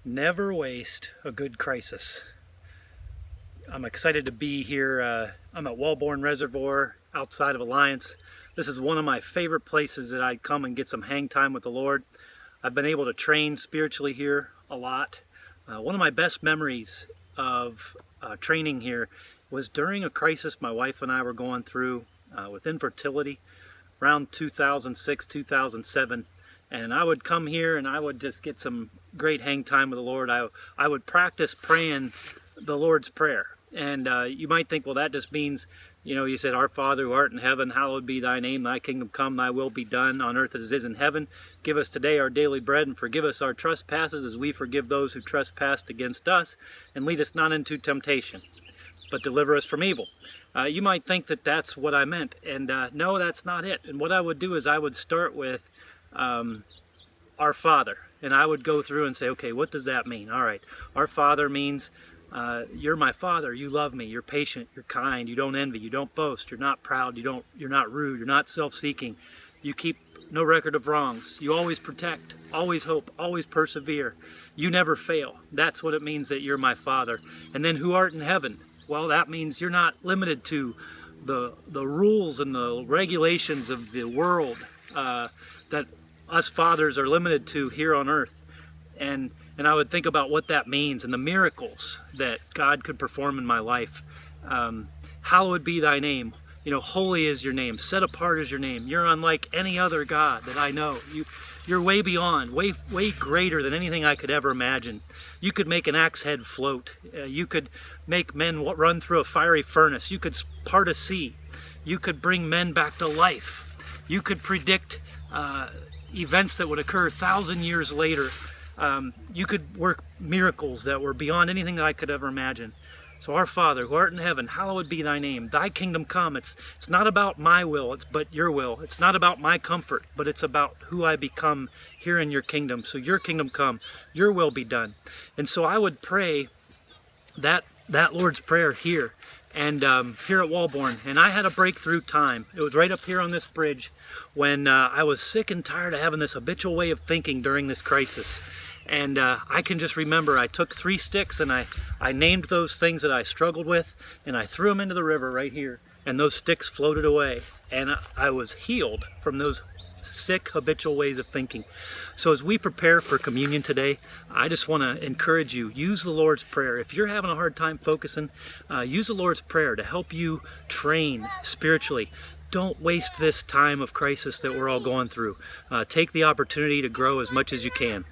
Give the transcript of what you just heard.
Never waste a good crisis. I'm excited to be here. I'm at Wellborn Reservoir outside of Alliance. This is one of my favorite places that I'd come and get some hang time with the Lord. I've been able to train spiritually here a lot. One of my best memories of training here was during a crisis my wife and I were going through with infertility around 2006, 2007. And I would come here and I would just get some great hang time with the Lord. I would practice praying the Lord's Prayer. And you might think, well, that just means, you said, Our Father who art in heaven, hallowed be thy name, thy kingdom come, thy will be done on earth as it is in heaven. Give us today our daily bread, and forgive us our trespasses as we forgive those who trespass against us. And lead us not into temptation, but deliver us from evil. You might think that that's what I meant. And no, that's not it. And what I would do is I would start with Our Father, and I would go through and say, okay, what does that mean? All right, Our Father means you're my Father, you love me, you're patient, you're kind, you don't envy, you don't boast, you're not proud, you're not rude, you're not self-seeking, you keep no record of wrongs, you always protect, always hope, always persevere, you never fail. That's what it means that you're my Father. And then who art in heaven? Well, that means you're not limited to the rules and the regulations of the world that us fathers are limited to here on earth. And I would think about what that means and the miracles that God could perform in my life. Hallowed be thy name. Holy is your name. Set apart is your name. You're unlike any other God that I know. You're way beyond, way greater than anything I could ever imagine. You could make an axe head float. You could make men run through a fiery furnace. You could part a sea. You could bring men back to life. You could predict events that would occur 1,000 years later. You could work miracles that were beyond anything that I could ever imagine. So Our Father, who art in heaven, hallowed be thy name. Thy kingdom come. It's not about my will, but your will. It's not about my comfort, but it's about who I become here in your kingdom. So your kingdom come, your will be done. And so I would pray that Lord's Prayer here. And here at Wellborn, and I had a breakthrough time. It was right up here on this bridge when I was sick and tired of having this habitual way of thinking during this crisis. And I can just remember I took 3 sticks and I named those things that I struggled with, and I threw them into the river right here, and those sticks floated away, and I was healed from those sick habitual ways of thinking. So as we prepare for communion today, I just want to encourage you, use the Lord's Prayer. If you're having a hard time focusing, use the Lord's Prayer to help you train spiritually. Don't waste this time of crisis that we're all going through. Take the opportunity to grow as much as you can.